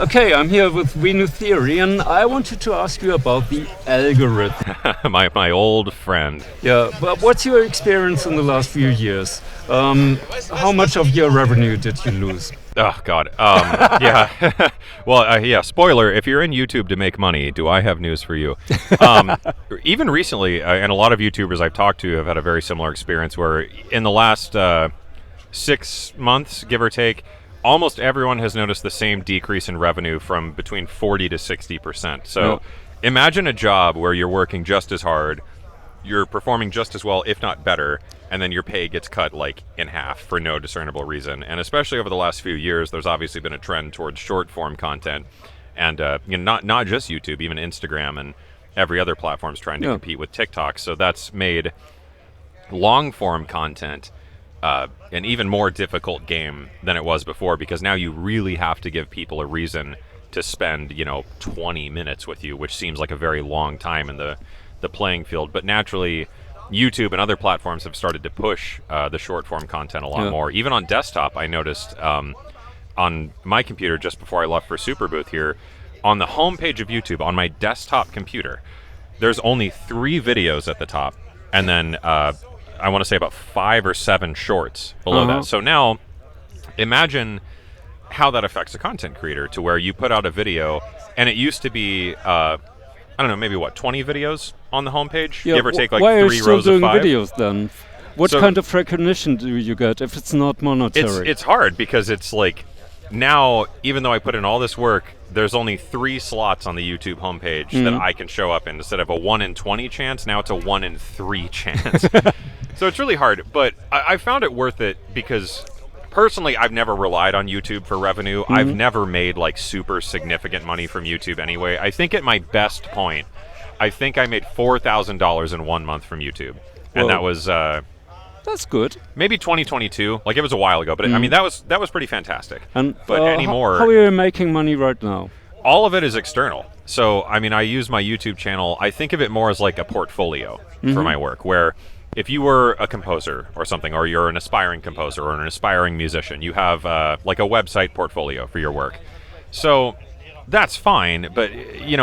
Okay, I'm here with Venu Theory, and I wanted to ask you about the algorithm. my old friend. Yeah, but what's your experience in the last few years? How much of your revenue did you lose? Oh, God. Yeah. Well, yeah, spoiler, if you're in YouTube to make money, do I have news for you? Even recently, and a lot of YouTubers I've talked to have had a very similar experience where in the last 6 months, give or take, almost everyone has noticed the same decrease in revenue from between 40 to 60%. So imagine a job where you're working just as hard, you're performing just as well, if not better, and then your pay gets cut like in half for no discernible reason. And especially over the last few years, there's obviously been a trend towards short form content, and not just YouTube, even Instagram and every other platform's trying to compete with TikTok. So that's made long form content an even more difficult game than it was before, because now you really have to give people a reason to spend 20 minutes with you, which seems like a very long time in the playing field. But naturally, YouTube and other platforms have started to push the short form content a lot more. Even on desktop, I noticed on my computer just before I left for Superbooth here, on the home page of YouTube on my desktop computer, there's only 3 videos at the top, and then I want to say about 5 or 7 shorts below that. So now imagine how that affects a content creator, to where you put out a video and it used to be I don't know, maybe 20 videos on the homepage? Yeah, Give or take like why 3 are you still rows of doing 5? videos then? What kind of recognition do you get if it's not monetary? It's hard, because it's like, now, even though I put in all this work, there's only 3 slots on the YouTube homepage that I can show up in. Instead of a 1 in 20 chance, now it's a 1 in 3 chance. So it's really hard, but I found it worth it because personally, I've never relied on YouTube for revenue. I've never made like super significant money from YouTube anyway. I think at my best point, I think I made $4,000 in 1 month from YouTube. And that was that's good. Maybe 2022. Like, it was a while ago, but I mean, that was pretty fantastic. And but anymore, how are you making money right now? All of it is external. So I mean, I use my YouTube channel, I think of it more as like a portfolio for my work, where if you were a composer or something, or you're an aspiring composer or an aspiring musician, you have like a website portfolio for your work. So that's fine, but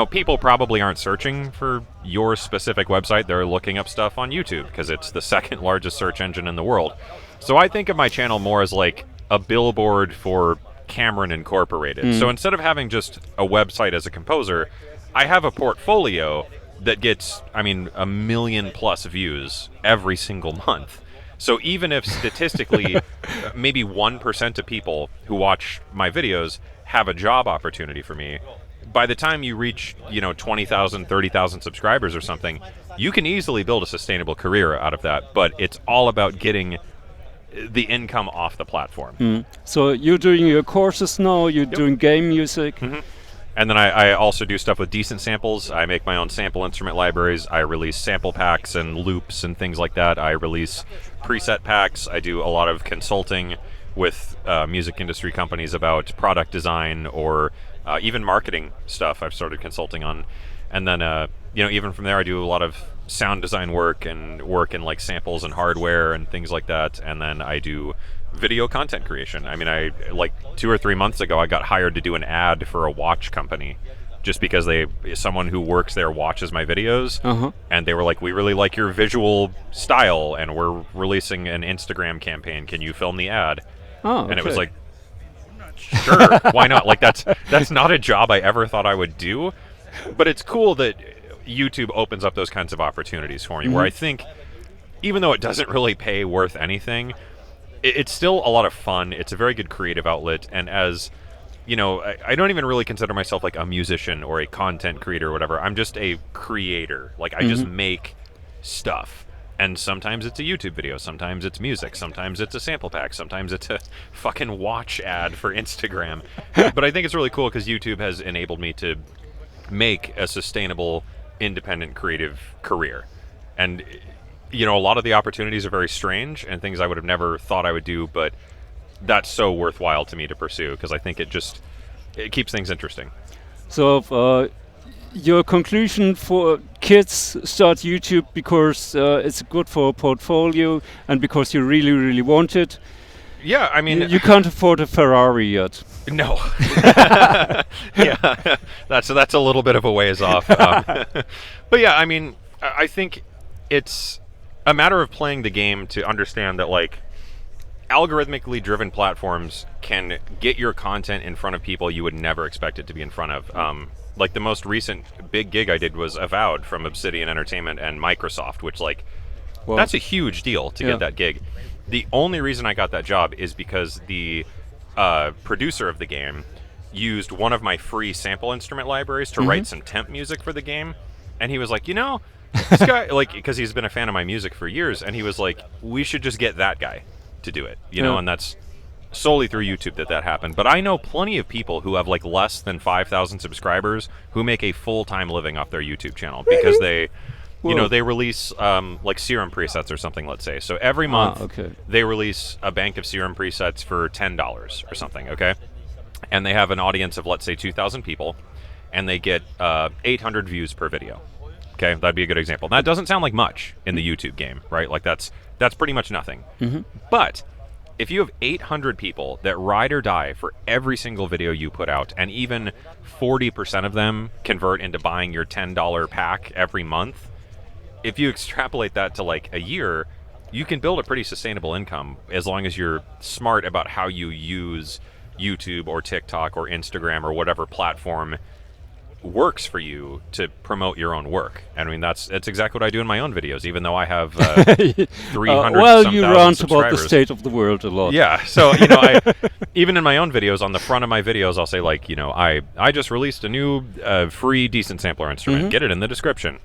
people probably aren't searching for your specific website. They're looking up stuff on YouTube because it's the second largest search engine in the world. So I think of my channel more as like a billboard for Cameron Incorporated. So instead of having just a website as a composer, I have a portfolio that gets, I mean, 1 million plus views every single month. So even if statistically maybe 1% of people who watch my videos have a job opportunity for me, by the time you reach 20,000, 30,000 subscribers or something, you can easily build a sustainable career out of that. But it's all about getting the income off the platform. So you're doing your courses now, you're doing game music. And then I also do stuff with decent samples. I make my own sample instrument libraries. I release sample packs and loops and things like that. I release preset packs. I do a lot of consulting with music industry companies about product design, or even marketing stuff I've started consulting on. And then, even from there, I do a lot of sound design work and work in like samples and hardware and things like that. And then I do video content creation. I mean, I like 2 or 3 months ago, I got hired to do an ad for a watch company, just because someone who works there watches my videos, and they were like, "We really like your visual style, and we're releasing an Instagram campaign. Can you film the ad?" And it was like, sure, why not? Like, that's not a job I ever thought I would do, but it's cool that YouTube opens up those kinds of opportunities for me, where I think, even though it doesn't really pay worth anything, it's still a lot of fun. It's a very good creative outlet. And as I don't even really consider myself like a musician or a content creator or whatever. I'm just a creator. Like, I just make stuff. And sometimes it's a YouTube video, sometimes it's music, sometimes it's a sample pack, sometimes it's a fucking watch ad for Instagram. But I think it's really cool because YouTube has enabled me to make a sustainable, independent, creative career. And a lot of the opportunities are very strange and things I would have never thought I would do, but that's so worthwhile to me to pursue, because I think it keeps things interesting. So your conclusion for kids start YouTube because it's good for a portfolio and because you really, really want it. Yeah, I mean, You can't afford a Ferrari yet. no. Yeah, that's a little bit of a ways off. But yeah, I mean, I think it's a matter of playing the game to understand that, like, algorithmically driven platforms can get your content in front of people you would never expect it to be in front of. Like the most recent big gig I did was Avowed from Obsidian Entertainment and Microsoft, which, like, Well, that's a huge deal to get that gig. The only reason I got that job is because the producer of the game used one of my free sample instrument libraries to write some temp music for the game. And he was like, this guy, like, because he's been a fan of my music for years, and he was like, we should just get that guy to do it, and that's solely through YouTube that happened. But I know plenty of people who have, like, less than 5,000 subscribers who make a full-time living off their YouTube channel because they... they release like serum presets or something, let's say. So every month they release a bank of serum presets for $10 or something, okay? And they have an audience of, let's say, 2,000 people, and they get 800 views per video. Okay, that'd be a good example. That doesn't sound like much in the YouTube game, right? Like that's pretty much nothing. But if you have 800 people that ride or die for every single video you put out, and even 40% of them convert into buying your $10 pack every month, if you extrapolate that to, like, a year, you can build a pretty sustainable income as long as you're smart about how you use YouTube or TikTok or Instagram or whatever platform works for you to promote your own work. And I mean, that's exactly what I do in my own videos, even though I have 300 well, some you thousand rant subscribers. about the state of the world a lot. Yeah, so I even in my own videos, on the front of my videos, I'll say, like, I just released a new free decent sampler instrument. Get it in the description.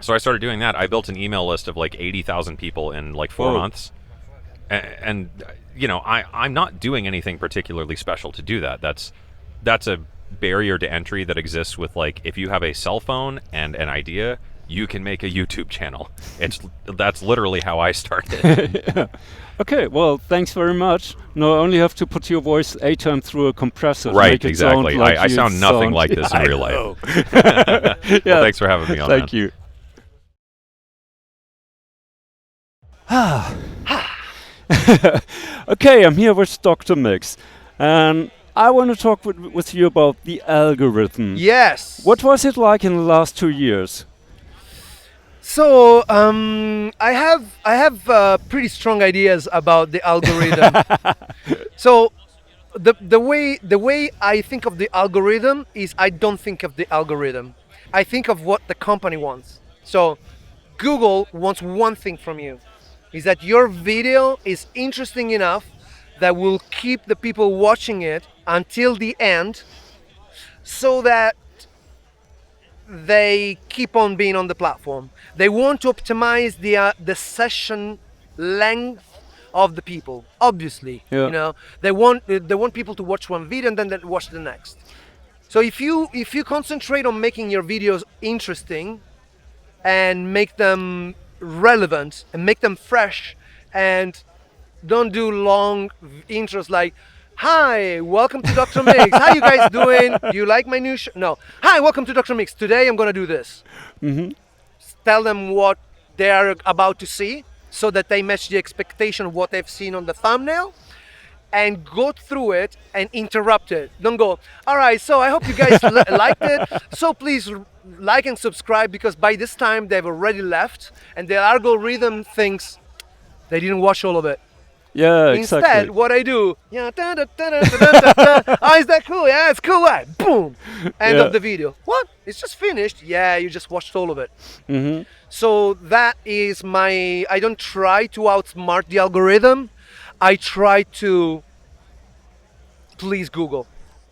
So I started doing that. I built an email list of like 80,000 people in like 4 months, and I'm not doing anything particularly special to do that. That's a barrier to entry that exists with, like, if you have a cell phone and an idea, you can make a YouTube channel. That's literally how I started. Yeah. Okay, well, thanks very much. No, I only have to put your voice 8 times through a compressor. Right, make it exactly. Sound like I sound nothing like this in real life. Well, thanks for having me on. Thank you. Okay, I'm here with Dr. Mix, and I want to talk with you about the algorithm. Yes. What was it like in the last 2 years? So I have pretty strong ideas about the algorithm. So the way I think of the algorithm is, I don't think of the algorithm. I think of what the company wants. So Google wants one thing from you, is that your video is interesting enough that will keep the people watching it until the end, so that they keep on being on the platform. They want to optimize the session length of the people. Obviously, they want people to watch one video and then they watch the next. So if you concentrate on making your videos interesting and make them relevant and make them fresh, and don't do long intros like, "Hi, welcome to Dr. Mix. How you guys doing? Do you like my new show?" No. "Hi, welcome to Dr. Mix. Today I'm gonna do this." Tell them what they are about to see, so that they match the expectation of what they've seen on the thumbnail, and go through it and interrupt it. Don't go, "All right, so I hope you guys liked it. So please like and subscribe," because by this time they've already left, and the algorithm thinks they didn't watch all of it. Yeah, Instead, exactly. what I do, oh, is that cool? Yeah, it's cool. Right? Boom, end of the video. What? It's just finished. Yeah, you just watched all of it. So that is I don't try to outsmart the algorithm. I try to please Google.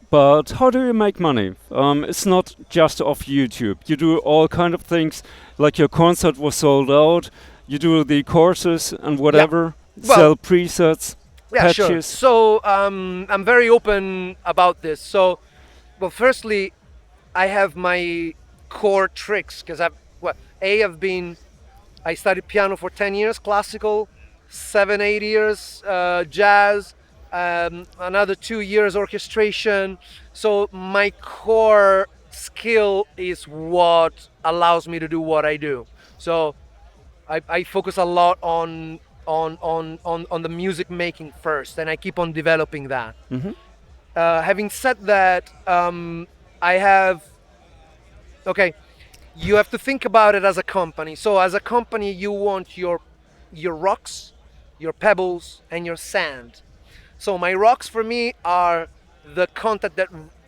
But how do you make money? It's not just off YouTube. You do all kind of things, like your concert was sold out. You do the courses and whatever. Well, sell presets, yeah, patches. sure. So I'm very open about this. So, well, firstly, I have my core tricks, because I studied piano for 10 years, classical, 7-8 years jazz, another 2 years orchestration. So my core skill is what allows me to do what I do. So I focus a lot on on the music making first, and I keep on developing that. Mm-hmm. Having said that, I have. Okay, you have to think about it as a company. So as a company, you want your rocks, your pebbles, and your sand. So my rocks for me are the content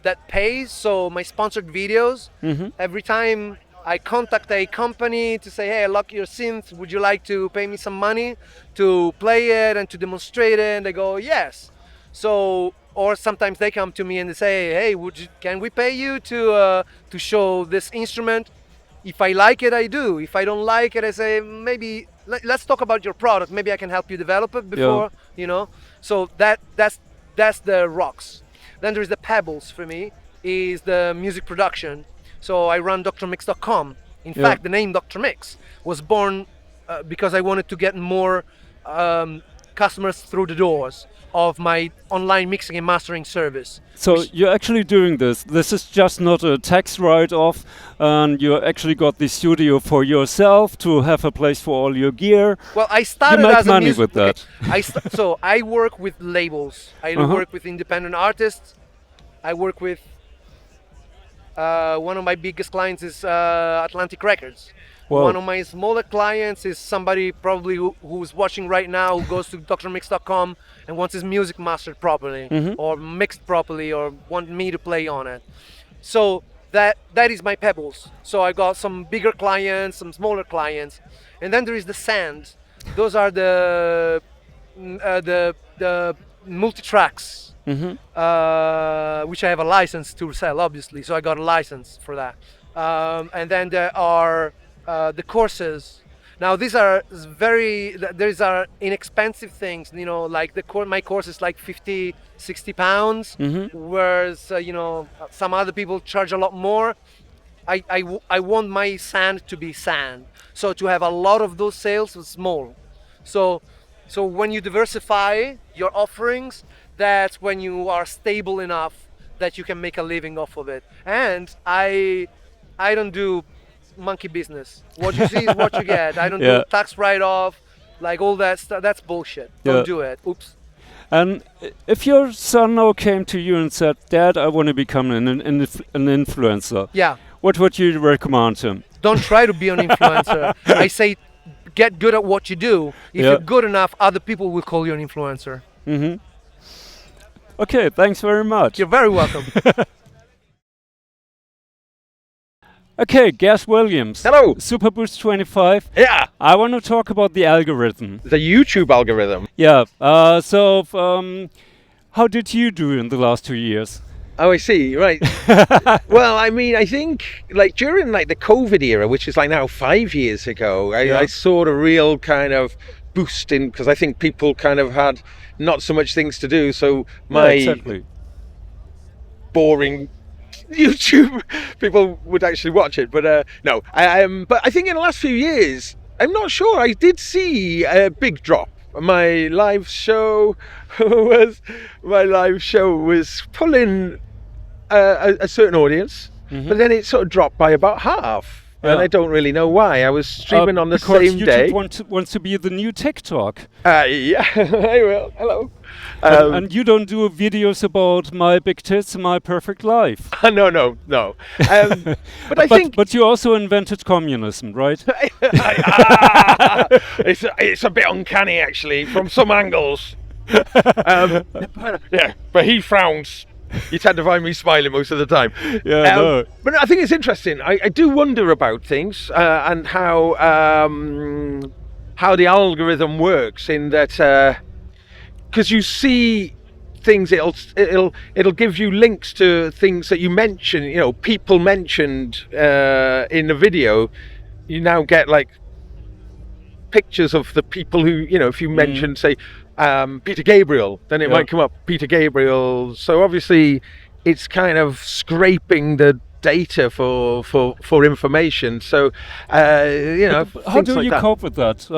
that pays. So my sponsored videos. Mm-hmm. Every time I contact a company to say, hey, I like your synth. Would you like to pay me some money to play it and to demonstrate it? And they go, yes. So, or sometimes they come to me and they say, hey, can we pay you to show this instrument? If I like it, I do. If I don't like it, I say, maybe let's talk about your product. Maybe I can help you develop it before, you know. So that's the rocks. Then there's the pebbles for me, is the music production. So I run drmix.com. In fact, the name Dr. Mix was born because I wanted to get more customers through the doors of my online mixing and mastering service. So you're actually doing this. This is just not a tax write-off, and you actually got the studio for yourself to have a place for all your gear. Well, I started you make as money a with that. So I work with labels. I work with independent artists. I work with one of my biggest clients is Atlantic Records. Wow. One of my smaller clients is somebody probably who's watching right now, who goes to drmix.com and wants his music mastered properly or mixed properly or want me to play on it. So that is my pebbles. So I got some bigger clients, some smaller clients, and then there is the sand. Those are the multi-tracks, which I have a license to sell, obviously. So I got a license for that. And then there are the courses. Now these are these are inexpensive things, you know, like my course is like 50, 60 pounds, whereas, you know, some other people charge a lot more. I want my sand to be sand. So to have a lot of those sales is small. So when you diversify your offerings, that's when you are stable enough that you can make a living off of it. And I don't do monkey business. What you see is what you get. I don't do tax write-off, like all that stuff. That's bullshit. Don't do it. Oops. And if your son now came to you and said, Dad, I want to become an influencer, what would you recommend him? Don't try to be an influencer. I say get good at what you do. If you're good enough, other people will call you an influencer. Okay, thanks very much. You're very welcome. Okay, Gaz Williams. Hello. Superbooth 25. Yeah. I want to talk about the algorithm. The YouTube algorithm. Yeah. How did you do in the last 2 years? Oh, I see. Right. Well, I mean, I think like during like the COVID era, which is like now 5 years ago, I saw a real kind of boost in, because I think people kind of had not so much things to do. So my boring YouTube people would actually watch it, but no. But I think in the last few years, I'm not sure. I did see a big drop. My live show was pulling a certain audience, but then it sort of dropped by about half, and I don't really know why. I was streaming on the same day. Because YouTube wants to be the new TikTok. Yeah, I will. Hello. And you don't do videos about my big tits and my perfect life. No. But I think. But you also invented communism, right? It's a bit uncanny, actually, from some angles. Yeah, but he frowns. You tend to find me smiling most of the time. Yeah, no. But I think it's interesting. I do wonder about things and how the algorithm works. In that, because you see things, it'll give you links to things that you mention. You know, people mentioned in the video. You now get like pictures of the people who, you know, if you mention, say, Peter Gabriel, then it might come up Peter Gabriel. So obviously it's kind of scraping the data for information. So you know, how do you cope with that?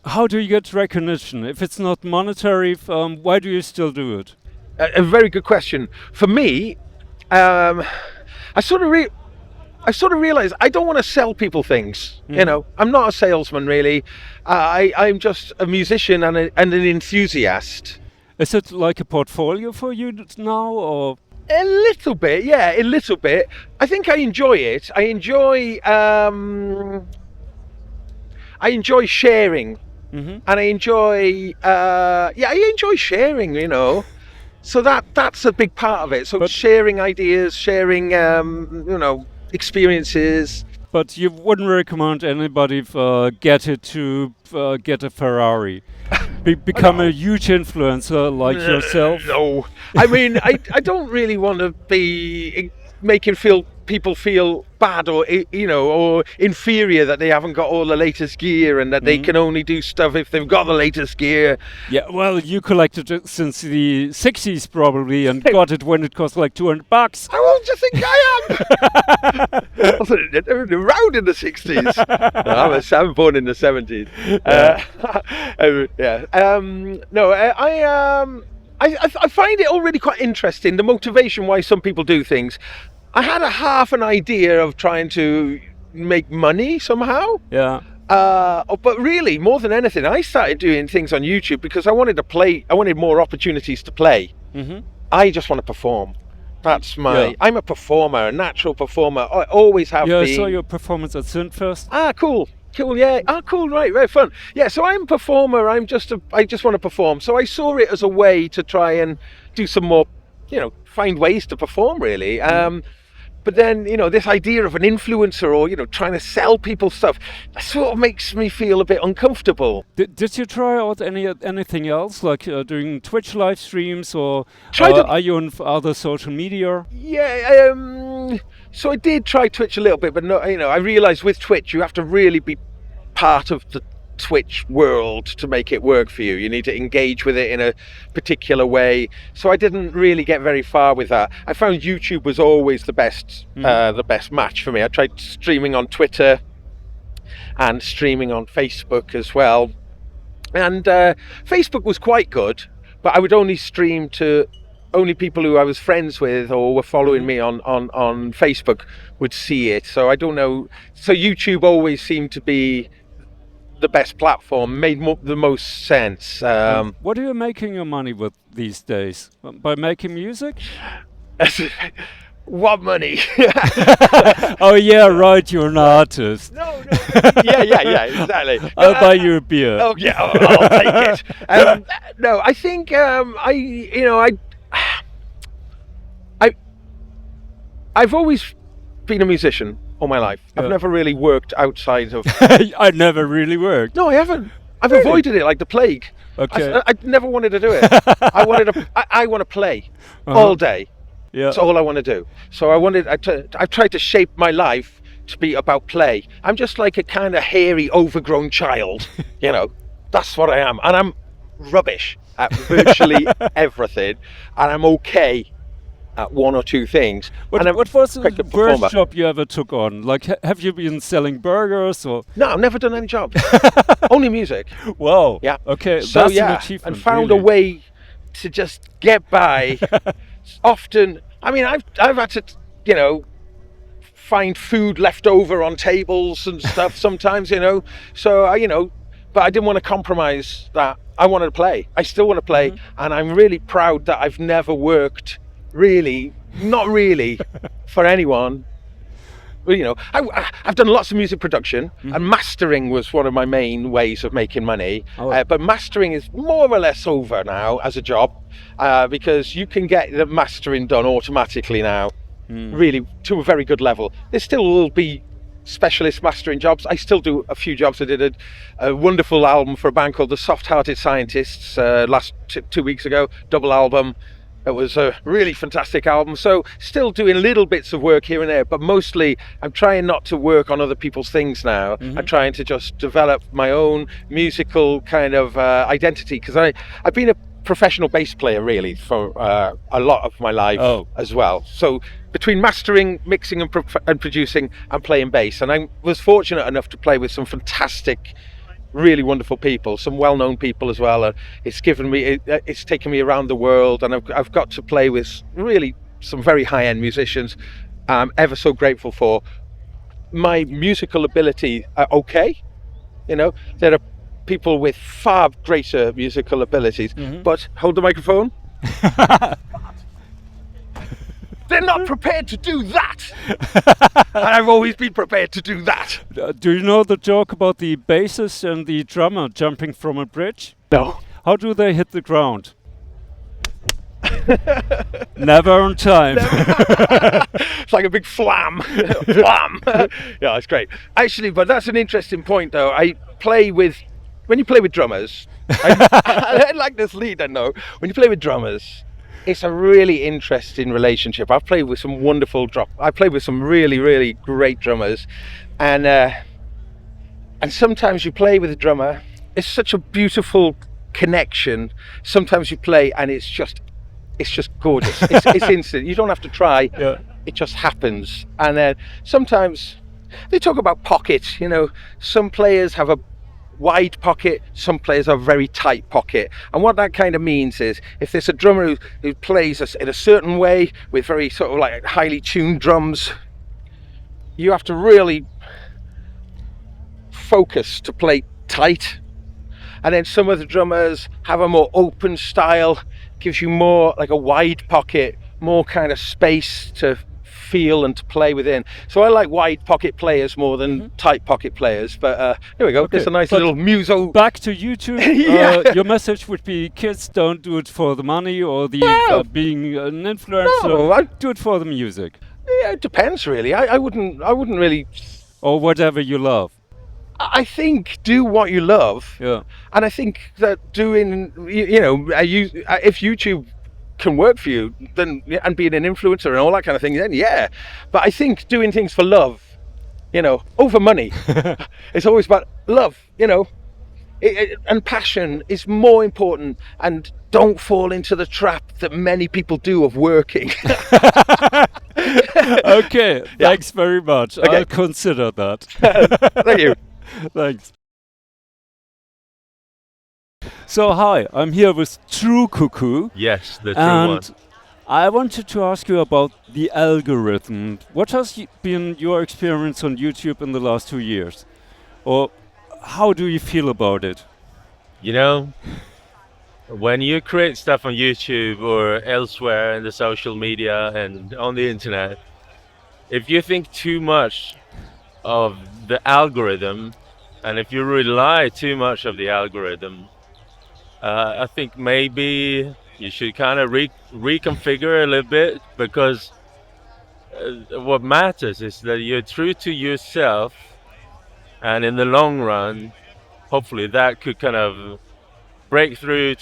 How do you get recognition? If it's not monetary, why do you still do it? A very good question. For me, I I sort of realized I don't want to sell people things. You know, I'm not a salesman really. I'm just a musician and an enthusiast. Is it like a portfolio for you now, or? A little bit, yeah, a little bit. I think I enjoy it. I enjoy sharing, and I enjoy, I enjoy sharing. You know, so that's a big part of it. So sharing ideas, sharing, experiences. But you wouldn't recommend anybody get a Ferrari, become a huge influencer like yourself? No, I mean, I don't really want to be making people feel bad or or inferior that they haven't got all the latest gear and that they can only do stuff if they've got the latest gear. Yeah, well, you collected it since the 60s probably and got it when it cost like $200. How old do you think I am? I was around in the 60s. I was born in the 70s. I find it already quite interesting, the motivation why some people do things. I had half an idea of trying to make money somehow. Yeah. But really, more than anything, I started doing things on YouTube because I wanted to play. I wanted more opportunities to play. I just want to perform. That's my. I'm a performer, a natural performer. I always have been. Yeah, I saw your performance at Synthfest. Cool, yeah. Cool, right, very fun. Yeah, so I'm a performer. I just want to perform. So I saw it as a way to try and do some more, find ways to perform really. But then, this idea of an influencer or, trying to sell people stuff, that sort of makes me feel a bit uncomfortable. Did you try out anything else, like doing Twitch live streams, or are you on other social media? Yeah, so I did try Twitch a little bit, but no, I realised with Twitch you have to really be part of the Twitch world to make it work for you. You need to engage with it in a particular way. So I didn't really get very far with that. I found YouTube was always the best match for me. I tried streaming on Twitter and streaming on Facebook as well. And Facebook was quite good, but I would only stream to only people who I was friends with or were following me on Facebook would see it. So I don't know. So YouTube always seemed to be the best platform, made the most sense. What are you making your money with these days? By making music? What money? Oh yeah, right, you're an artist. No. Yeah, exactly. I'll buy you a beer. Oh yeah, I'll take it. No, I think I've always been a musician all my life. I've never really worked outside of. I never really worked. No, I haven't. I've avoided it like the plague. Okay. I never wanted to do it. I want to play all day. Yeah. That's all I want to do. So I've tried to shape my life to be about play. I'm just like a kind of hairy, overgrown child. That's what I am, and I'm rubbish at virtually everything, and I'm okay at one or two things. What was the worst job you ever took on? Like, have you been selling burgers or? No, I've never done any job. Only music. Wow. Yeah. Okay. So that's an achievement. And found a way to just get by. Often, I mean, I've had to, find food left over on tables and stuff sometimes, So but I didn't want to compromise that. I wanted to play. I still want to play, and I'm really proud that I've never worked. Not really for anyone. I've done lots of music production, and mastering was one of my main ways of making money. But mastering is more or less over now as a job, because you can get the mastering done automatically now, really to a very good level. There still will be specialist mastering jobs. I still do a few jobs. I did a wonderful album for a band called the Soft-Hearted Scientists last 2 weeks ago, double album. It was a really fantastic album. So still doing little bits of work here and there, but mostly I'm trying not to work on other people's things now. I'm trying to just develop my own musical kind of identity, because I've been a professional bass player really for a lot of my life as well. So between mastering, mixing and producing, I'm playing bass, and I was fortunate enough to play with some fantastic, really wonderful people, some well-known people as well. It's taken me around the world, and I've got to play with really some very high-end musicians I'm ever so grateful for. my musical ability okay. You know, there are people with far greater musical abilities. But hold the microphone. They're not prepared to do that. And I've always been prepared to do that. Do you know the joke about the bassist and the drummer jumping from a bridge? No. How do they hit the ground? Never on time. It's like a big flam. Flam. Yeah, it's great. Actually, but that's an interesting point, though. When you play with drummers, I like this lead, I know. When you play with drummers, it's a really interesting relationship. I played with some really, really great drummers, and sometimes you play with a drummer. It's such a beautiful connection. Sometimes you play and it's just gorgeous. It's instant. You don't have to try. Yeah. It just happens. And sometimes they talk about pockets. You know, some players have a wide pocket, some players have a very tight pocket. And what that kind of means is, if there's a drummer who plays in a certain way with very sort of like highly tuned drums, you have to really focus to play tight. And then some of the drummers have a more open style, gives you more like a wide pocket, more kind of space to feel and to play within. So I like wide pocket players more than tight pocket players. But here we go. Okay, There's a nice but little muso. Back to YouTube. Yeah. Your message would be: kids, don't do it for the money or the No. being an influencer. No, do it for the music yeah, it depends really. I wouldn't really. or whatever you love. I think do what you love. Yeah. And I think that doing, if YouTube can work for you, then, and being an influencer and all that kind of thing, then yeah. But I think doing things for love, over money, it's always about love, and passion is more important. And don't fall into the trap that many people do of working. Okay, thanks very much. Okay. I'll consider that. Thank you. Thanks. So hi, I'm here with True Cuckoo, Yes, the true one. and I wanted to ask you about the algorithm. What has been your experience on YouTube in the last 2 years? Or how do you feel about it? You know, when you create stuff on YouTube or elsewhere in the social media and on the internet, if you think too much of the algorithm, and if you rely too much of the algorithm, I think maybe you should kind of reconfigure a little bit, because what matters is that you're true to yourself, and in the long run, hopefully that could kind of break through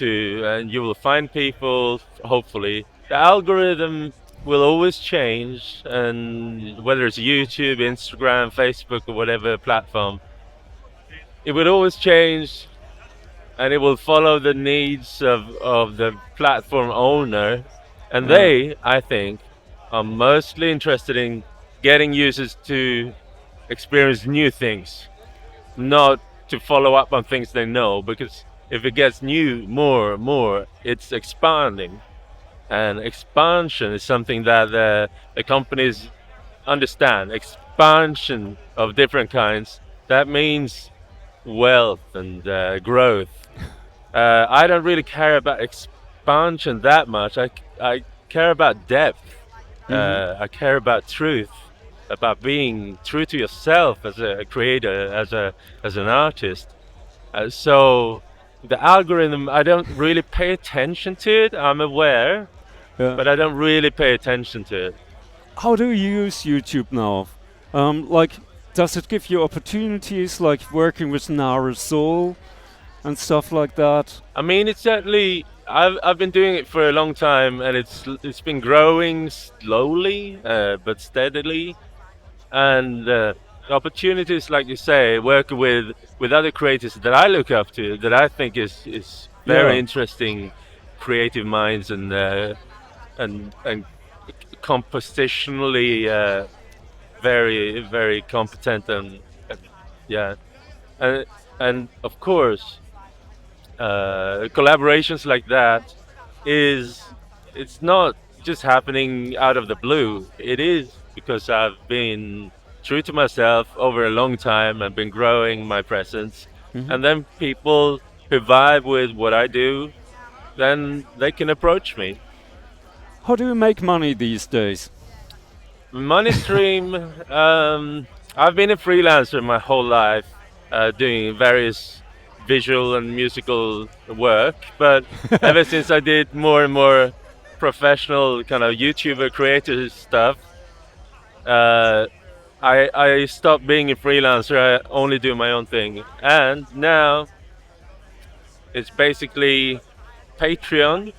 and you will find people, hopefully. The algorithm will always change, and whether it's YouTube, Instagram, Facebook, or whatever platform, it will always change, and it will follow the needs of the platform owner. And they, I think, are mostly interested in getting users to experience new things, not to follow up on things they know, because if it gets new more, it's expanding. And expansion is something that the companies understand. Expansion of different kinds, that means wealth and growth. I don't really care about expansion that much. I care about depth. I care about truth, about being true to yourself as a creator, as an artist. So the algorithm, I don't really pay attention to it. I'm aware, but I don't really pay attention to it. How do you use YouTube now? Does it give you opportunities like working with Nara Soul and stuff like that? I mean, it's certainly, I've been doing it for a long time, and it's been growing slowly but steadily. And opportunities, like you say, working with other creators that I look up to, that I think is very interesting, creative minds, and compositionally very, very competent, and and of course collaborations like that it's not just happening out of the blue. It is because I've been true to myself over a long time and been growing my presence. And then people who vibe with what I do, then they can approach me. How do you make money these days? Money stream, I've been a freelancer my whole life, doing various visual and musical work, but ever since I did more and more professional kind of YouTuber creator stuff, I stopped being a freelancer. I only do my own thing, and now it's basically Patreon,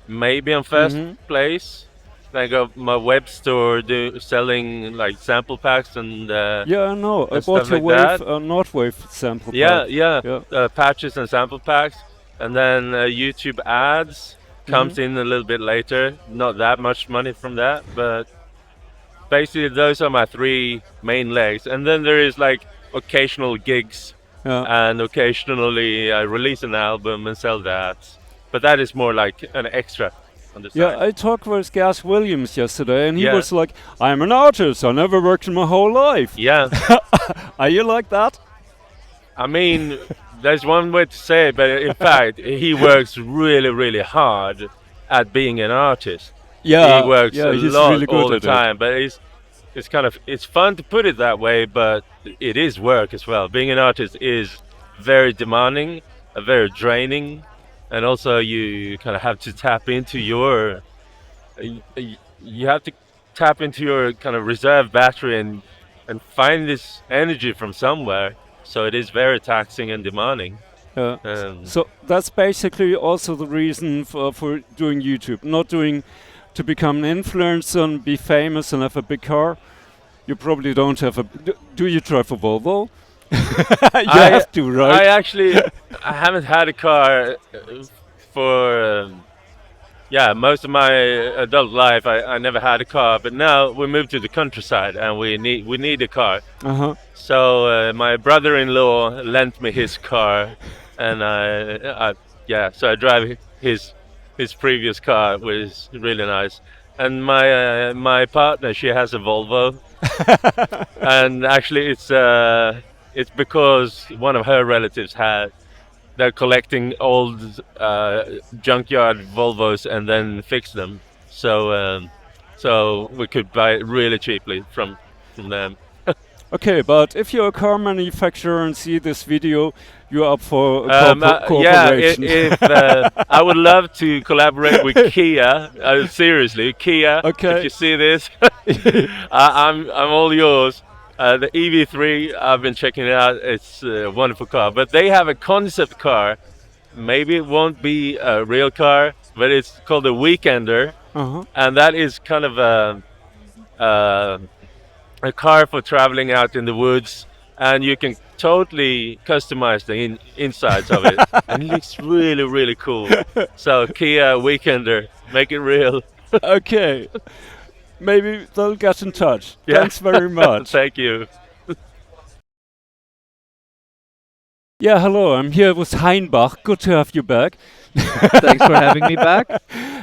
maybe on first place. I got my web store selling like sample packs and Yeah, I know. I and bought stuff a like that. Not Wave sample yeah, pack. yeah, patches and sample packs, and then YouTube ads comes in a little bit later. Not that much money from that, but basically those are my three main legs. And then there is like occasional gigs, and occasionally I release an album and sell that. But that is more like an extra on the side. Yeah, I talked with Gaz Williams yesterday, and he was like, "I'm an artist. I never worked in my whole life." Yeah. Are you like that? I mean, there's one way to say it, but in fact, he works really, really hard at being an artist. Yeah, he works a he's lot really good all the at it. time, but it's fun to put it that way, but it is work as well. Being an artist is very demanding, very draining, and also you kind of have to tap into your kind of reserve battery and find this energy from somewhere. So it is very taxing and demanding. So that's basically also the reason for doing YouTube, not doing to become an influencer and be famous and have a big car. You probably don't have a. Do you drive a Volvo? You have to, right? I haven't had a car for most of my adult life. I never had a car, but now we moved to the countryside and we need a car. So my brother-in-law lent me his car, and so I drive his previous car, which is really nice. And my partner, she has a Volvo, and actually it's because one of her relatives they're collecting old junkyard Volvos and then fix them. So we could buy it really cheaply from them. Okay, but if you're a car manufacturer and see this video, you're up for cooperation. I would love to collaborate with Kia. Seriously, Kia. Okay. If you see this, I'm all yours. The EV3, I've been checking it out. It's a wonderful car. But they have a concept car. Maybe it won't be a real car, but it's called a Weekender, and that is kind of a car for traveling out in the woods, and you can totally customize the insides of it, and it looks really, really cool. So Kia Weekender, make it real. Okay, maybe they'll get in touch. Thanks very much. Thank you. Yeah, hello, I'm here with Hainbach. Good to have you back. Thanks for having me back.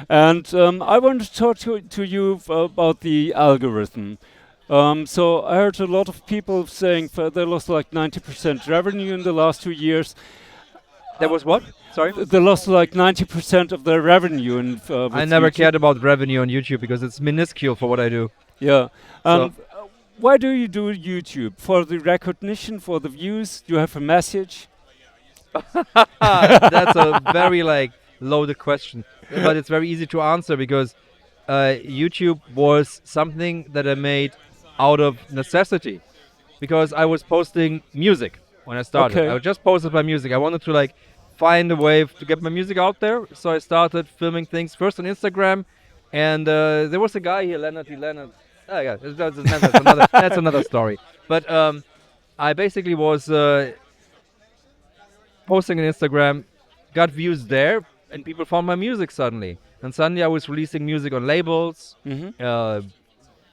And I want to talk to you about the algorithm. So I heard a lot of people saying they lost like 90% revenue in the last 2 years. There was what? Sorry? They lost like 90% of their revenue. I never cared about revenue on YouTube because it's minuscule for what I do. Yeah. Why do you do YouTube? For the recognition, for the views? Do you have a message? That's a very loaded question, but it's very easy to answer because YouTube was something that I made out of necessity, because I was posting music when I started. Okay. I just posted my music. I wanted to find a way to get my music out there, so I started filming things first on Instagram, and there was a guy here, Leonard. Oh yeah, that's another story. But I basically was posting on Instagram, got views there, and people found my music suddenly. And suddenly I was releasing music on labels,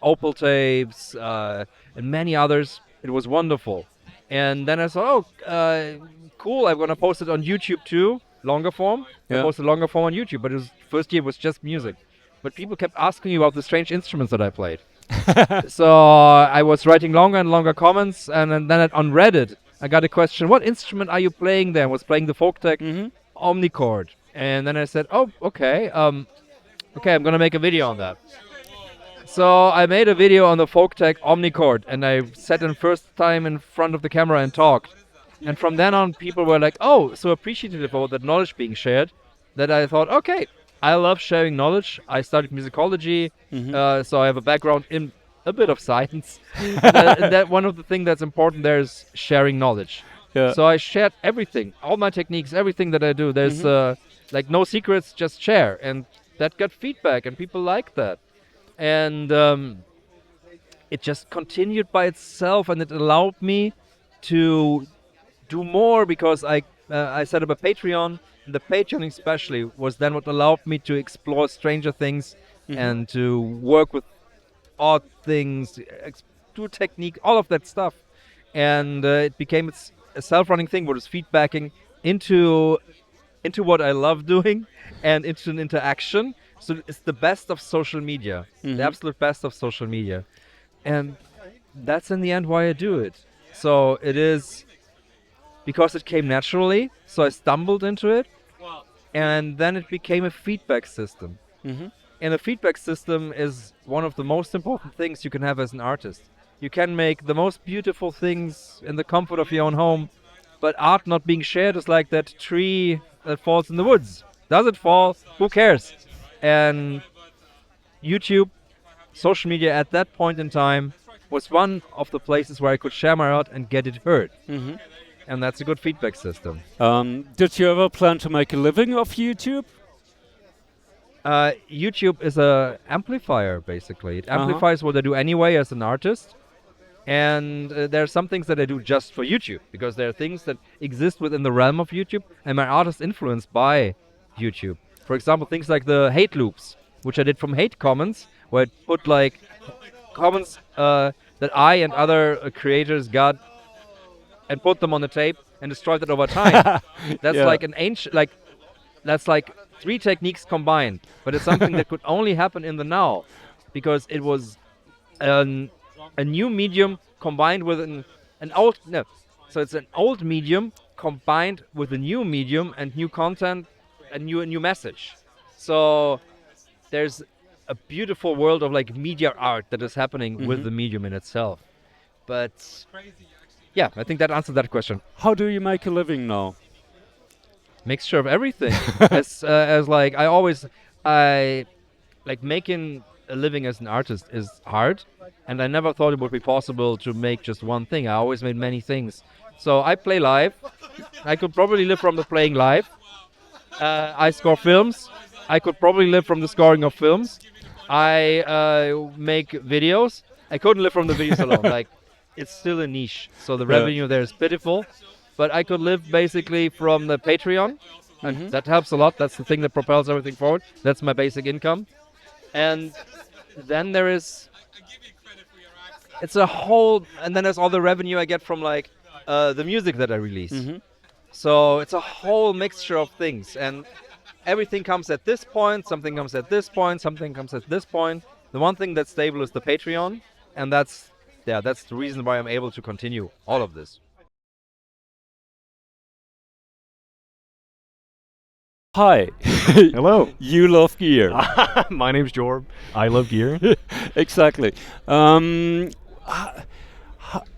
Opal tapes, and many others. It was wonderful. And then I thought, cool, I'm gonna post it on YouTube too, longer form. I posted longer form on YouTube, but first year was just music. But people kept asking me about the strange instruments that I played. So I was writing longer and longer comments, and then on Reddit I got a question: what instrument are you playing there? I was playing the Folktech Omnichord, and then I said, oh, okay, okay, I'm gonna make a video on that. So I made a video on the Folktech Omnichord, and I sat in first time in front of the camera and talked. And from then on, people were like, oh, so appreciative of that knowledge being shared, that I thought, okay, I love sharing knowledge. I studied musicology, so I have a background in a bit of science. that one of the things that's important there is sharing knowledge. Yeah. So I shared everything, all my techniques, everything that I do. There's like no secrets, just share. And that got feedback, and people like that. And it just continued by itself, and it allowed me to do more, because I set up a Patreon. And the Patreon especially was then what allowed me to explore stranger things and to work with odd things, do technique, all of that stuff. And it became a self-running thing, what is feedbacking into what I love doing and into an interaction. So it's the best of social media, the absolute best of social media. And that's in the end why I do it. So it is because it came naturally, so I stumbled into it, and then it became a feedback system. And a feedback system is one of the most important things you can have as an artist. You can make the most beautiful things in the comfort of your own home, but art not being shared is like that tree that falls in the woods. Does it fall? Who cares? And YouTube, social media at that point in time, was one of the places where I could share my art and get it heard. And that's a good feedback system. Did you ever plan to make a living off YouTube? YouTube is a amplifier, basically. It amplifies what I do anyway as an artist. And there are some things that I do just for YouTube, because there are things that exist within the realm of YouTube, and my art is influenced by YouTube. For example, things like the hate loops, which I did from hate comments, where I put like comments that I and other creators got and put them on the tape and destroyed it over time. That's like an ancient, that's like 3 techniques combined, but it's something that could only happen in the now, because it was a new medium combined with an old, so it's an old medium combined with a new medium and new content, a new message. So there's a beautiful world of like media art that is happening with the medium in itself. But yeah, I think that answered that question. How do you make a living now? Mixture of everything. as like I like making a living as an artist is hard, and I never thought it would be possible to make just one thing. I always made many things. So I play live. I could probably live from the playing live. I score films. I could probably live from the scoring of films. I make videos. I couldn't live from the videos alone. Like, it's still a niche, so the revenue there is pitiful. But I could live basically from the Patreon, and that helps a lot. That's the thing that propels everything forward. That's my basic income. And then there is, it's a whole, and then there's all the revenue I get from like the music that I release. So it's a whole mixture of things, and everything comes at this point, something comes at this point, something comes at this point. The one thing that's stable is the Patreon, and that's the reason why I'm able to continue all of this. Hi. Hello. You love gear. My name's Jorb. I love gear. Exactly.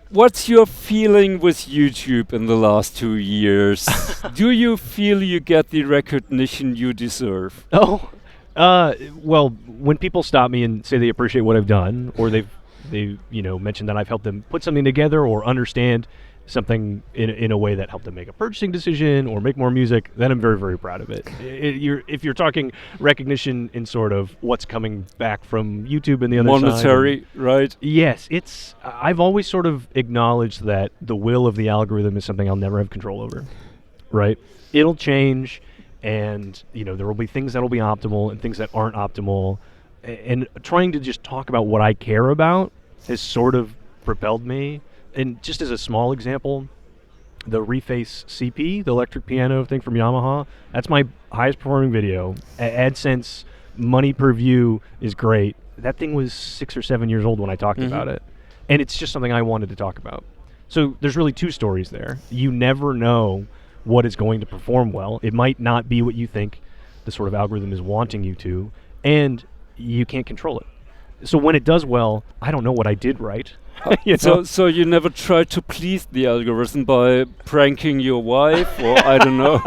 What's your feeling with YouTube in the last 2 years? Do you feel you get the recognition you deserve? Oh, well, when people stop me and say they appreciate what I've done, or they mention that I've helped them put something together or understand something in a way that helped them make a purchasing decision or make more music, then I'm very, very proud of it. If you're talking recognition in sort of what's coming back from YouTube and the other monetary, side, right? Yes, I've always sort of acknowledged that the will of the algorithm is something I'll never have control over, right? It'll change, and there will be things that will be optimal and things that aren't optimal, and trying to just talk about what I care about has sort of propelled me. And just as a small example, the Reface CP, the electric piano thing from Yamaha, that's my highest performing video. AdSense money per view is great. that thing was 6 or 7 years old when I talked about it. And it's just something I wanted to talk about. So there's really two stories there. You never know what is going to perform well. It might not be what you think the sort of algorithm is wanting you to, and you can't control it. So when it does well, I don't know what I did right. So you never tried to please the algorithm by pranking your wife, or I don't know.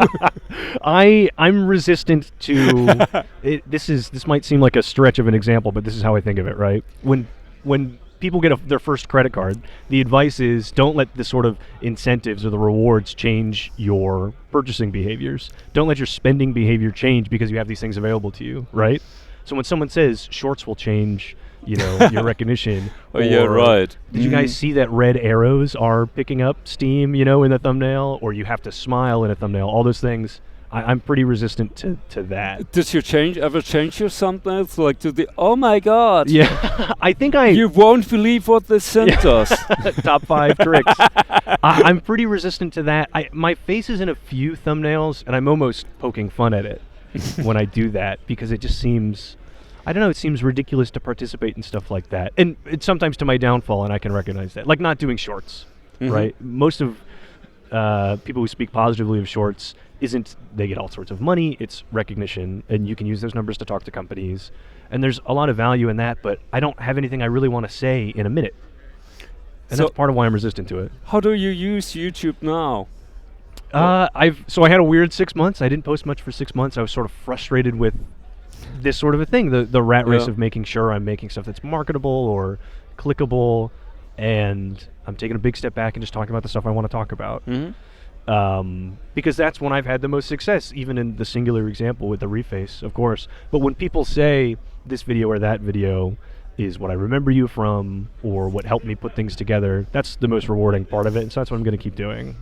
I'm resistant to this might seem like a stretch of an example, but this is how I think of it, right? When people get their first credit card, the advice is don't let the sort of incentives or the rewards change your purchasing behaviors. Don't let your spending behavior change because you have these things available to you, right? So when someone says shorts will change, your recognition. Oh, yeah, right. Did you guys see that red arrows are picking up steam, in the thumbnail, or you have to smile in a thumbnail? All those things. I'm pretty resistant to that. Did you ever change your thumbnails like to the? Oh my God! Yeah, I think You won't believe what this synth does. Top 5 tricks. I'm pretty resistant to that. My face is in a few thumbnails, and I'm almost poking fun at it when I do that because it just seems, I don't know, it seems ridiculous to participate in stuff like that, and it's sometimes to my downfall, and I can recognize that. Like not doing shorts, right? Most of people who speak positively of shorts they get all sorts of money, it's recognition, and you can use those numbers to talk to companies, and there's a lot of value in that, but I don't have anything I really want to say in a minute, and that's part of why I'm resistant to it. How do you use YouTube now? I had a weird 6 months. I didn't post much for 6 months. I was sort of frustrated with this sort of a thing, the rat race of making sure I'm making stuff that's marketable or clickable, and I'm taking a big step back and just talking about the stuff I want to talk about. Because that's when I've had the most success, even in the singular example with the reface, of course. But when people say this video or that video is what I remember you from or what helped me put things together, that's the most rewarding part of it, and so that's what I'm going to keep doing.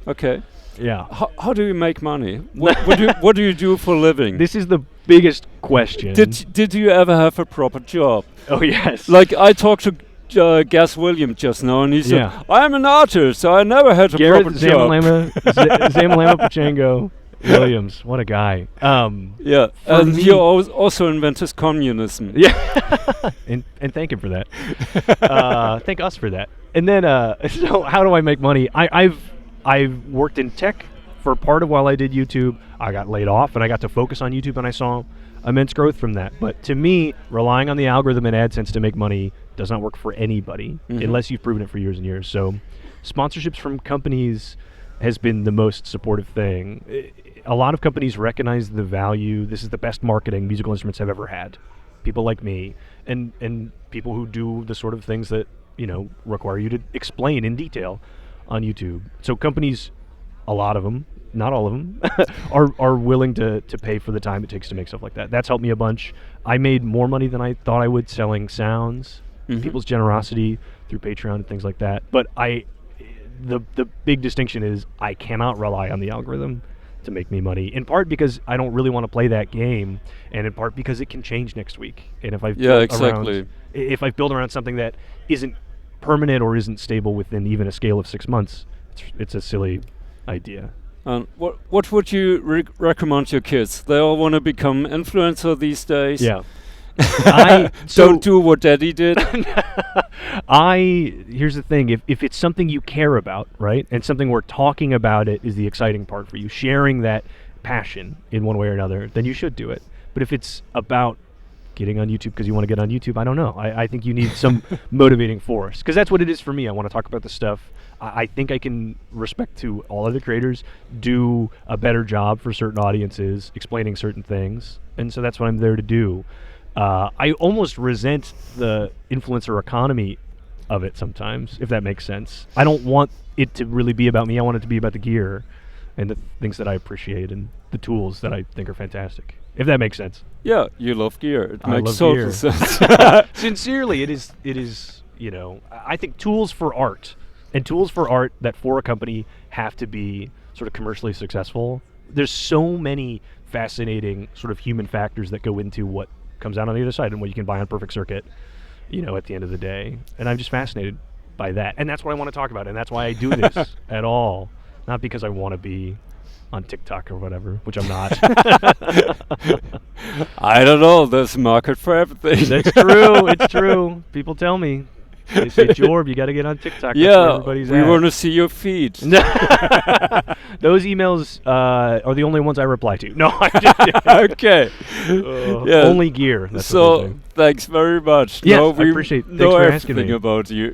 Okay. Yeah. How do you make money? What do you do for a living? This is the biggest question. Did you ever have a proper job? Oh, yes. Like I talked to Gaz Williams just now, and he said, I'm an artist, so I never had a proper job. Zamalama Pachango Williams, what a guy. And he also invented communism. Yeah, and thank him for that. Thank us for that. And then, so how do I make money? I've worked in tech for part of while I did YouTube. I got laid off, and I got to focus on YouTube, and I saw immense growth from that. But to me, relying on the algorithm and AdSense to make money does not work for anybody unless you've proven it for years and years. So sponsorships from companies has been the most supportive thing. A lot of companies recognize the value. This is the best marketing musical instruments have ever had. People like me and people who do the sort of things that, require you to explain in detail on YouTube. So companies, a lot of them, not all of them, are willing to pay for the time it takes to make stuff like that. That's helped me a bunch. I made more money than I thought I would selling sounds, people's generosity through Patreon and things like that. But the big distinction is I cannot rely on the algorithm to make me money, in part because I don't really want to play that game, and in part because it can change next week. And if I've built around something that isn't permanent or isn't stable within even a scale of 6 months, it's a silly idea. What would you recommend your kids? They all want to become influencer these days. Yeah. Don't do what Daddy did. Here's the thing: if it's something you care about, right, and something we're talking about, it is the exciting part for you. Sharing that passion in one way or another, then you should do it. But if it's about getting on YouTube because you want to get on YouTube, I don't know. I think you need some motivating force, because that's what it is for me. I want to talk about the stuff. I think I can, respect to all other creators, do a better job for certain audiences, explaining certain things, and so that's what I'm there to do. I almost resent the influencer economy of it sometimes, if that makes sense. I don't want it to really be about me. I want it to be about the gear and the things that I appreciate and the tools that I think are fantastic, if that makes sense. Yeah, you love gear. It makes total sense. Sincerely, it is, I think tools for art that for a company have to be sort of commercially successful. There's so many fascinating sort of human factors that go into what comes out on the other side and what you can buy on Perfect Circuit, at the end of the day. And I'm just fascinated by that. And that's what I want to talk about. And that's why I do this at all. Not because I want to be on TikTok or whatever, which I'm not. I don't know. There's a market for everything. That's true. It's true. People tell me. They say, Jorb, you got to get on TikTok. That's where everybody's we at. want to see your feed. Those emails are the only ones I reply to. No, I just Okay. Only gear. That's what so they say. thanks very much. Yes, no, I we appreciate. Thanks know for asking everything me. about you.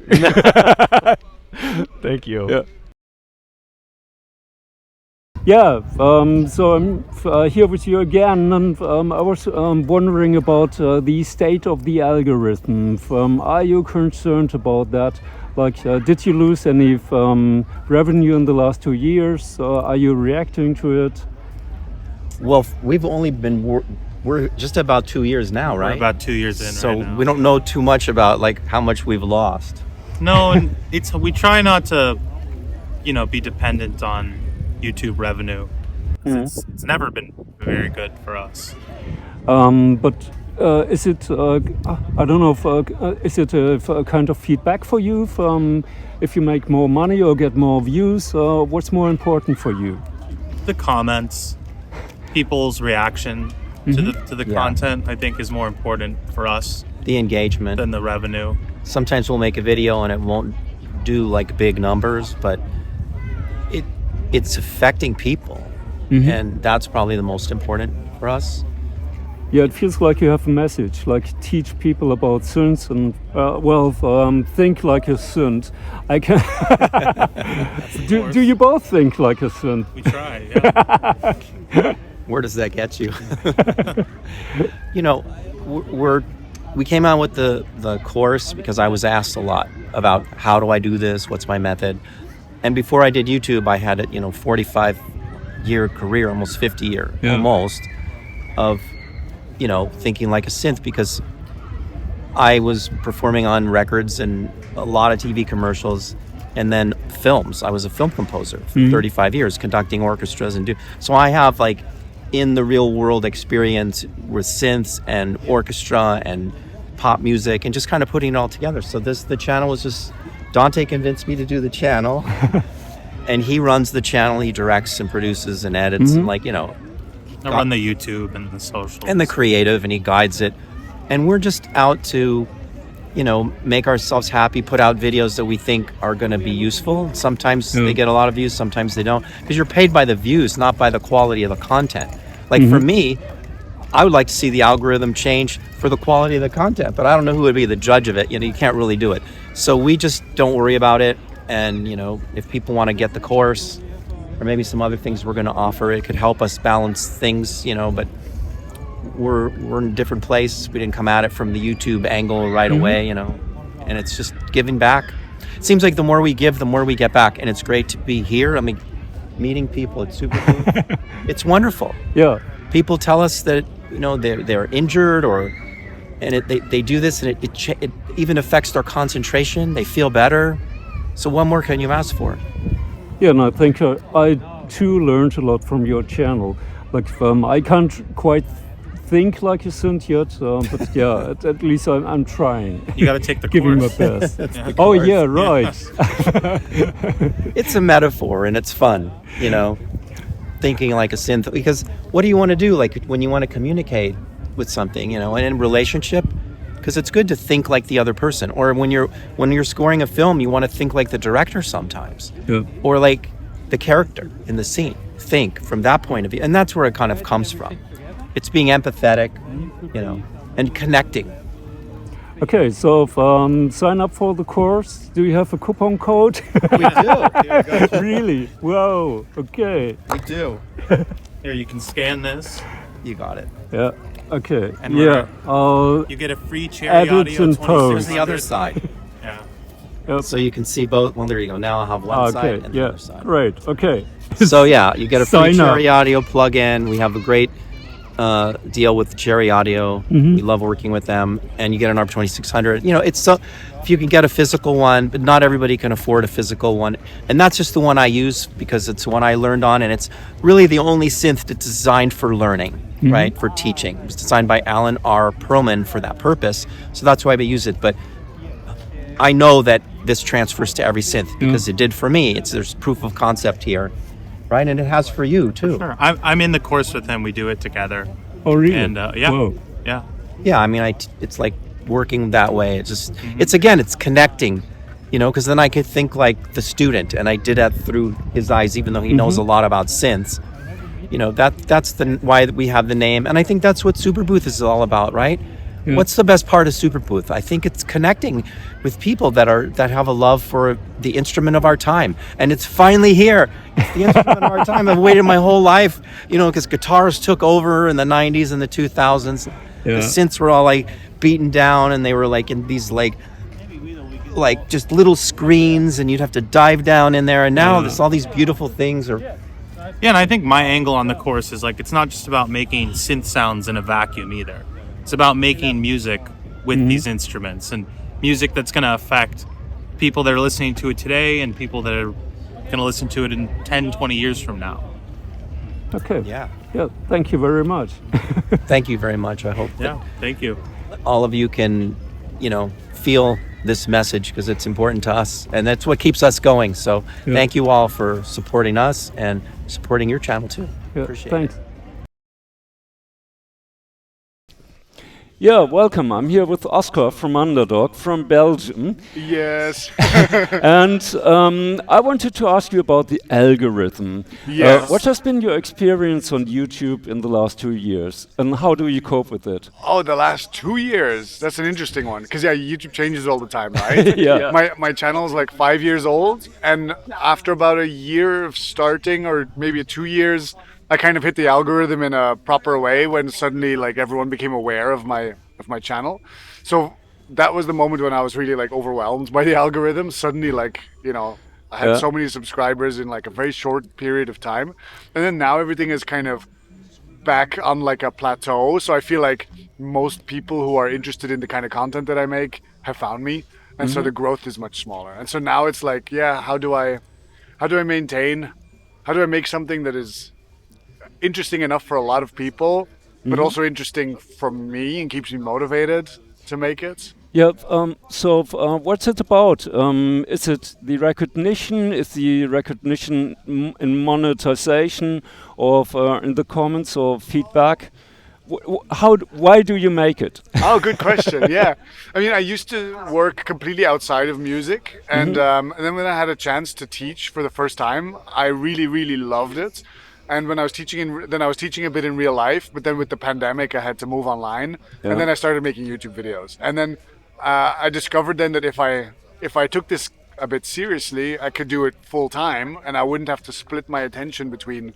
Thank you. Yeah. Yeah, so I'm here with you again, and I was wondering about the state of the algorithm. Are you concerned about that? Like, did you lose any revenue in the last 2 years? Are you reacting to it? Well, we've only been we're just about 2 years now, right? We're about 2 years in. So right now. we don't know too much about like how much we've lost. No, and we try not to, be dependent on YouTube revenue. It's never been very good for us. But is it? I don't know. Is it a kind of feedback for you? If you make more money or get more views, what's more important for you? The comments, people's reaction to the content, I think, is more important for us The engagement. than the revenue. Sometimes we'll make a video and it won't do like big numbers, but it's affecting people, and that's probably the most important for us. Yeah, it feels like you have a message, like teach people about synths and think like a synth. I can. do you both think like a synth? We try, yeah. Where does that get you? We came out with the course because I was asked a lot about how do I do this, what's my method. And before I did YouTube, I had a 45-year career, almost 50 year, almost, of thinking like a synth, because I was performing on records and a lot of TV commercials and then films. I was a film composer for 35 years, conducting orchestras so I have like in the real world experience with synths and orchestra and pop music and just kind of putting it all together. So the channel was just, Dante convinced me to do the channel and he runs the channel. He directs and produces and edits and I run the YouTube and the socials. And the creative, and he guides it. And we're just out to, make ourselves happy, put out videos that we think are going to be useful. Sometimes they get a lot of views, sometimes they don't. Because you're paid by the views, not by the quality of the content. Like for me, I would like to see the algorithm change for the quality of the content, but I don't know who would be the judge of it. You can't really do it. So we just don't worry about it. And, if people want to get the course or maybe some other things we're going to offer, it could help us balance things, but we're in a different place. We didn't come at it from the YouTube angle right away, and it's just giving back. It seems like the more we give, the more we get back. And it's great to be here. I mean, meeting people at Superbooth, it's wonderful. Yeah. People tell us that, they're injured and they do this and it even affects their concentration. They feel better. So what more can you ask for? Yeah, and I think I too learned a lot from your channel. Like, I can't quite think like a synth yet, but yeah, at least I'm trying. You got to take the Giving my course. best. Oh yeah, right. It's a metaphor and it's fun, thinking like a synth. Because what do you want to do? Like when you want to communicate with something, and in relationship, because it's good to think like the other person. Or when you're scoring a film, you want to think like the director sometimes, or like the character in the scene. Think from that point of view, and that's where it kind of comes from. It's being empathetic, and connecting. Okay, so sign up for the course. Do you have a coupon code? We do. Really? Wow. Okay. We do. Here, you can scan this. You got it. Yeah. Okay. And yeah. You get a free Cherry edits Audio and 2600. posts. Here's the other side. Yeah. Yep. So you can see both. Well, there you go. Now I'll have one side Okay. and the Yeah. other side. Great. Okay. So yeah, you get a free Sign up. Cherry Audio plug-in. We have a great deal with Cherry Audio. We love working with them, and you get an ARP 2600. It's so if you can get a physical one, but not everybody can afford a physical one, and that's just the one I use because it's the one I learned on, and it's really the only synth that's designed for learning, right, for teaching. It was designed by Alan R. Perlman for that purpose, so that's why I use it. But I know that this transfers to every synth because it did for me. There's proof of concept here. right? And it has for you too. Sure. I'm in the course with him. We do it together. Oh, really? And yeah. Whoa. Yeah. Yeah, I mean, it's like working that way. It's just, it's connecting, because then I could think like the student, and I did that through his eyes, even though he knows a lot about synths. That's why we have the name, and I think that's what Superbooth is all about, right? Yeah. What's the best part of Superbooth? I think it's connecting with people that have a love for the instrument of our time, and it's finally here. It's the instrument of our time. I've waited my whole life, because guitars took over in the 90s and the 2000s. Yeah. The synths were all like beaten down, and they were like in these like just little screens, and you'd have to dive down in there. And now there's all these beautiful things. Yeah, and I think my angle on the course is like it's not just about making synth sounds in a vacuum either. It's about making music with these instruments, and music that's going to affect people that are listening to it today and people that are going to listen to it in 10, 20 years from now. Okay. Yeah. Yeah. Thank you very much. Thank you very much. I hope that thank you. all of you can, feel this message, because it's important to us, and that's what keeps us going. So thank you all for supporting us and supporting your channel too. Yeah, appreciate thanks. it. Yeah, welcome. I'm here with Oscar from Underdog from Belgium. Yes. And I wanted to ask you about the algorithm. Yes. What has been your experience on YouTube in the last 2 years, and how do you cope with it? Oh, the last 2 years. That's an interesting one, because YouTube changes all the time, right? Yeah. My channel is like 5 years old, and after about a year of starting, or maybe 2 years, I kind of hit the algorithm in a proper way when suddenly like everyone became aware of my channel. So that was the moment when I was really like overwhelmed by the algorithm. Suddenly I had so many subscribers in like a very short period of time. And then now everything is kind of back on like a plateau. So I feel like most people who are interested in the kind of content that I make have found me. And so the growth is much smaller. And so now it's like, how do I make something that is interesting enough for a lot of people, but also interesting for me and keeps me motivated to make it? Yeah, so what's it about? Is it the recognition? Is the recognition in monetization, or in the comments or feedback? Why do you make it? Oh, good question. Yeah, I mean, I used to work completely outside of music, and then when I had a chance to teach for the first time, I really, really loved it. And when I was teaching, then I was teaching a bit in real life, but then with the pandemic, I had to move online, and then I started making YouTube videos. And then I discovered then that if I took this a bit seriously, I could do it full time, and I wouldn't have to split my attention between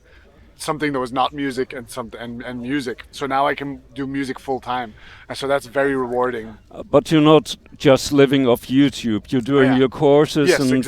something that was not music and music. So now I can do music full time, and so that's very rewarding. But you're not just living off YouTube. You're doing your courses and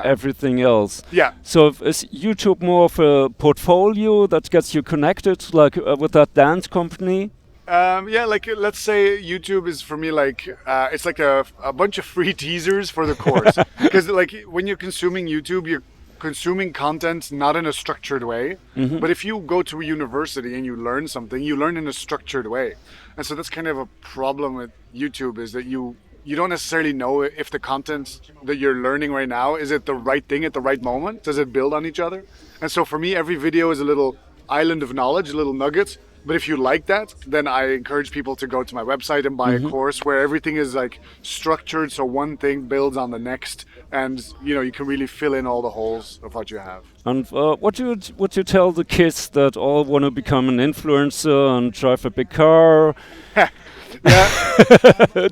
everything else. Yeah. So is YouTube more of a portfolio that gets you connected, like with that dance company? Like let's say YouTube is for me like it's like a bunch of free teasers for the course, because like when you're consuming YouTube, you're consuming content not in a structured way, but if you go to a university and you learn something, you learn in a structured way. And so that's kind of a problem with YouTube, is that you don't necessarily know if the content that you're learning right now, is it the right thing at the right moment? Does it build on each other? And so for me, every video is a little island of knowledge, a little nugget. But if you like that, then I encourage people to go to my website and buy a course where everything is like structured, so one thing builds on the next, and you can really fill in all the holes of what you have. And what would you tell the kids that all want to become an influencer and drive a big car?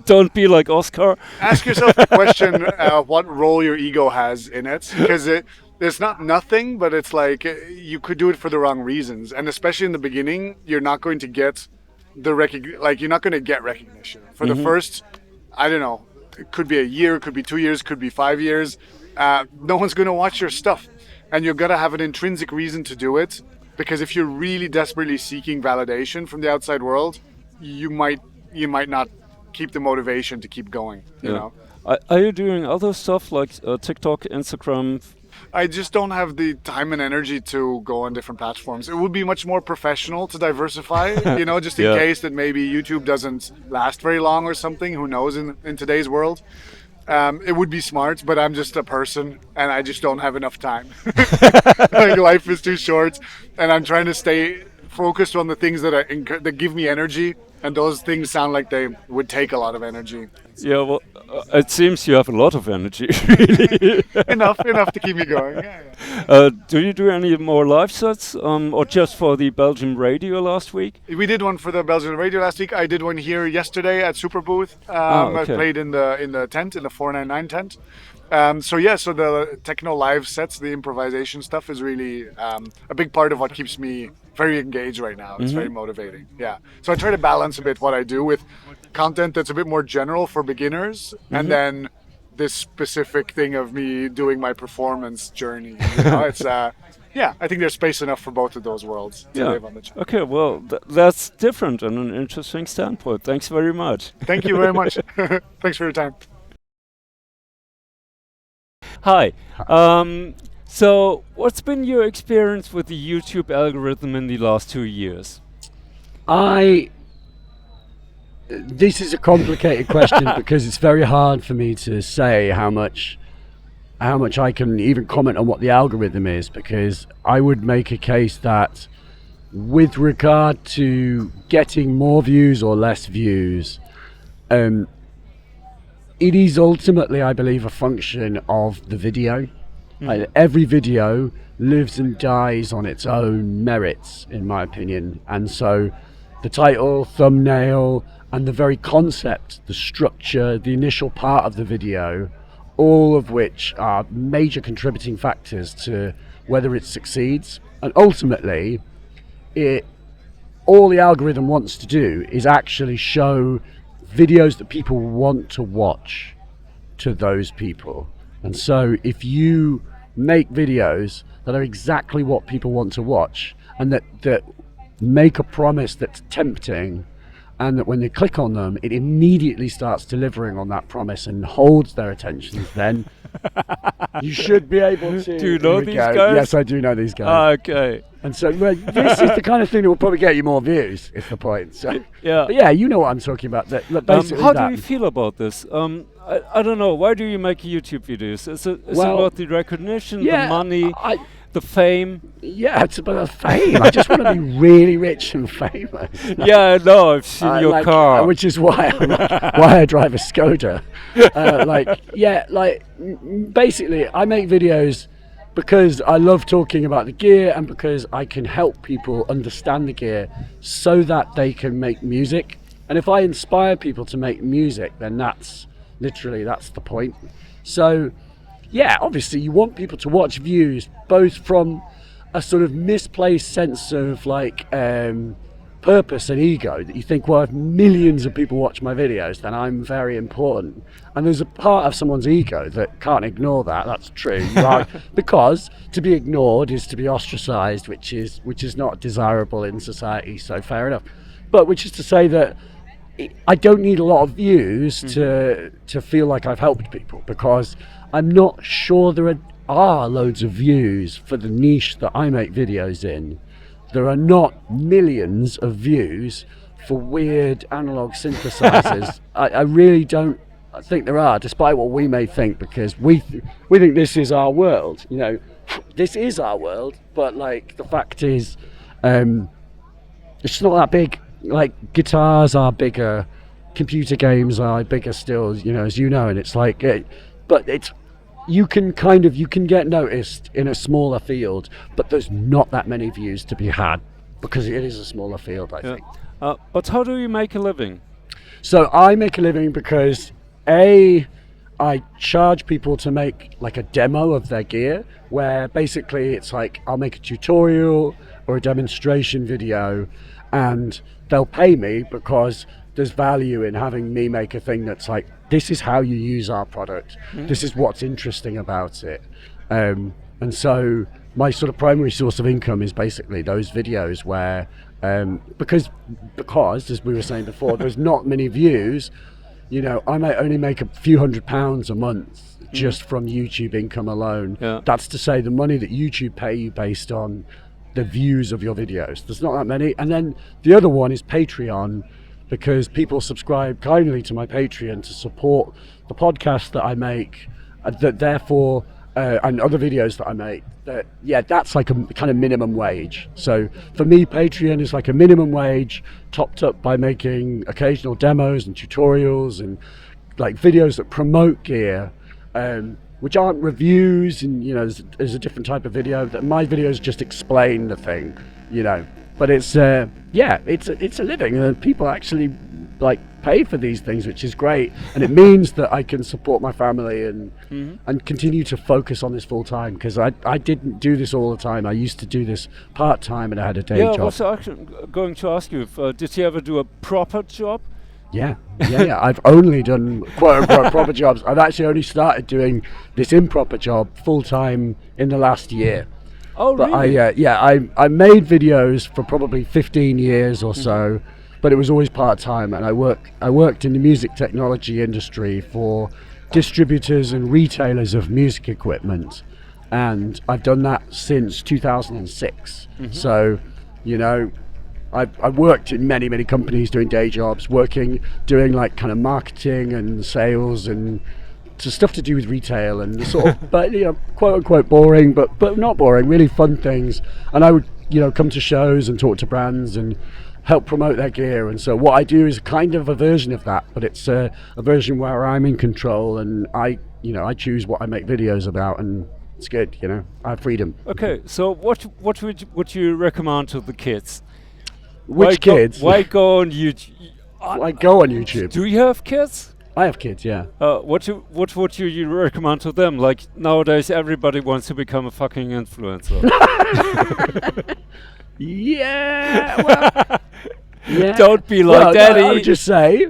Don't be like Oscar. Ask yourself the question, what role your ego has in it, because it's not nothing, but it's like you could do it for the wrong reasons, and especially in the beginning, you're not going to get you're not going to get recognition for the first, I don't know, it could be a year, it could be 2 years, could be 5 years. No one's going to watch your stuff, and you've got to have an intrinsic reason to do it, because if you're really desperately seeking validation from the outside world, you might not keep the motivation to keep going. You know. Are you doing other stuff like TikTok, Instagram? I just don't have the time and energy to go on different platforms. It would be much more professional to diversify, just in case that maybe YouTube doesn't last very long or something. Who knows in today's world? It would be smart, but I'm just a person, and I just don't have enough time. Like, life is too short, and I'm trying to stay focused on the things that that give me energy, and those things sound like they would take a lot of energy. Yeah, well, it seems you have a lot of energy, really. enough to keep me going. Yeah. Do you do any more live sets, or just for the Belgian radio last week? We did one for the Belgian radio last week. I did one here yesterday at Superbooth. Okay. I played in the tent, in the 499 tent. So the techno live sets, the improvisation stuff is really a big part of what keeps me very engaged right now. It's very motivating. Yeah. So I try to balance a bit what I do with content that's a bit more general for beginners, and then this specific thing of me doing my performance journey. You know? It's I think there's space enough for both of those worlds to live on the channel. Okay, well, that's different and an interesting standpoint. Thanks very much. Thank you very much. Thanks for your time. Hi. So, what's been your experience with the YouTube algorithm in the last 2 years? This is a complicated question because it's very hard for me to say how much I can even comment on what the algorithm is, because I would make a case that with regard to getting more views or less views, it is ultimately, I believe, a function of the video. Every video lives and dies on its own merits, in my opinion, and so the title, thumbnail, and the very concept, the structure, the initial part of the video, all of which are major contributing factors to whether it succeeds. And ultimately, all the algorithm wants to do is actually show videos that people want to watch to those people. And so if you make videos that are exactly what people want to watch, and that make a promise that's tempting, and that when they click on them, it immediately starts delivering on that promise and holds their attention, then you should be able to... Do you know these guys? Yes, I do know these guys. Okay. And so this is the kind of thing that will probably get you more views, is the point. So, yeah. But yeah, you know what I'm talking about. How do you feel about this? I don't know. Why do you make YouTube videos? Is it about the recognition, the money, the fame? Yeah, it's about the fame. I just want to be really rich and famous. Yeah, I know. I've seen your car. Which is why I drive a Skoda. Basically, I make videos because I love talking about the gear, and because I can help people understand the gear so that they can make music. And if I inspire people to make music, then that's the point. So yeah, obviously you want people to watch views, both from a sort of misplaced sense of purpose and ego, that you think, well, if millions of people watch my videos, then I'm very important. And there's a part of someone's ego that can't ignore that. That's true. Because to be ignored is to be ostracized, which is not desirable in society, so fair enough. But which is to say that I don't need a lot of views to feel like I've helped people, because I'm not sure there are loads of views for the niche that I make videos in. There are not millions of views for weird analog synthesizers. I really don't think there are, despite what we may think, because we think this is our world. You know, this is our world, but like the fact is, it's not that big. Like guitars are bigger, computer games are bigger still. You know, as you know, and it's like, but it's. You can get noticed in a smaller field, but there's not that many views to be had because it is a smaller field, I think. But how do you make a living? So I make a living because I charge people to make like a demo of their gear, where basically it's like I'll make a tutorial or a demonstration video, and they'll pay me because there's value in having me make a thing that's like, this is how you use our product. This is what's interesting about it. And so my sort of primary source of income is basically those videos where, because as we were saying before, there's not many views. You know, I might only make a few £100 a month just from YouTube income alone. That's to say the money that YouTube pay you based on the views of your videos. There's not that many. And then the other one is Patreon. because people subscribe kindly to my Patreon to support the podcast that I make, that therefore and other videos that I make. That's like a kind of minimum wage. So for me, Patreon is like a minimum wage, topped up by making occasional demos and tutorials and like videos that promote gear, which aren't reviews, and there's a different type of video. That my videos just explain the thing, But it's it's a living, and people actually like pay for these things, which is great, and it means that I can support my family and continue to focus on this full time, because I didn't do this all the time. I used to do this part time, and I had a day job. I was actually going to ask you, did you ever do a proper job? Yeah. I've only done quote unquote proper jobs. I've actually only started doing this improper job full time in the last year. Oh, but really? I made videos for probably 15 years or so, but it was always part time, and I worked in the music technology industry for distributors and retailers of music equipment, and I've done that since 2006. So, I've worked in many companies doing day jobs, doing like kind of marketing and sales and stuff to do with retail and the sort of, but quote unquote boring, but not boring, really fun things. And I would come to shows and talk to brands and help promote their gear. And so what I do is kind of a version of that, but it's a version where I'm in control, and I choose what I make videos about, and it's good. I have freedom. Okay, so what would you recommend to the kids? Which kids? Why go on YouTube? Why go on YouTube? Do you have kids? I have kids, yeah. What would you recommend to them? Like nowadays, everybody wants to become a fucking influencer. Yeah. Don't be like Daddy. I would just say,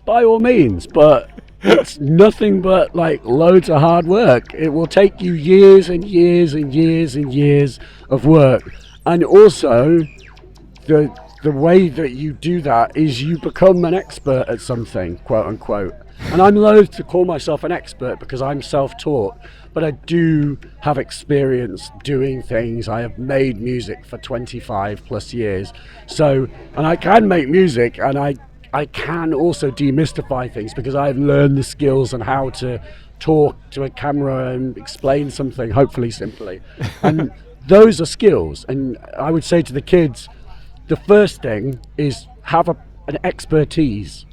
by all means, but it's nothing but like loads of hard work. It will take you years and years and years and years of work, and also the way that you do that is you become an expert at something, quote unquote. And I'm loath to call myself an expert because I'm self-taught, but I do have experience doing things. I have made music for 25 plus years. So, and I can make music, and I can also demystify things because I've learned the skills on how to talk to a camera and explain something, hopefully simply. And those are skills. And I would say to the kids, the first thing is have an expertise.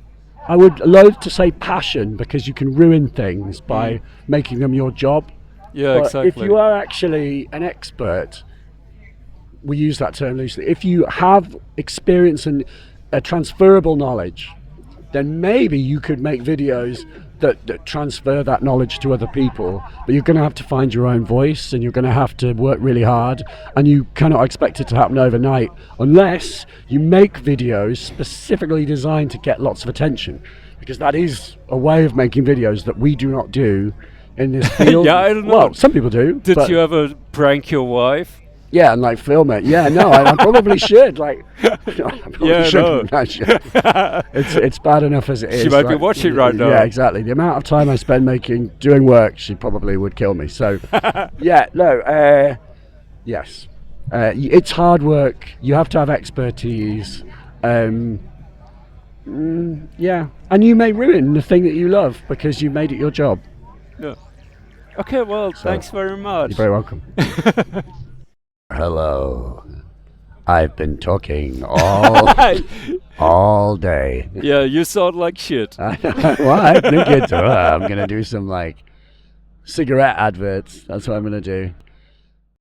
I would loathe to say passion, because you can ruin things by making them your job. Yeah, but exactly. If you are actually an expert, we use that term loosely, if you have experience and a transferable knowledge, then maybe you could make videos that transfer that knowledge to other people, but you're going to have to find your own voice, and you're going to have to work really hard, and you cannot expect it to happen overnight unless you make videos specifically designed to get lots of attention, because that is a way of making videos that we do not do in this field. Yeah, I don't know. Well, some people do. Did you ever prank your wife? Yeah, and like film it. Yeah, no, I probably should. Like, it's bad enough as it is. She might be watching right now. Yeah, exactly. The amount of time I spend doing work, she probably would kill me. So, yes, it's hard work. You have to have expertise. And you may ruin the thing that you love because you made it your job. Yeah. Okay. Well, thanks very much. You're very welcome. Hello. I've been talking all day. Yeah, you sound like shit. Well, I think it's I'm gonna do some like cigarette adverts. That's what I'm gonna do.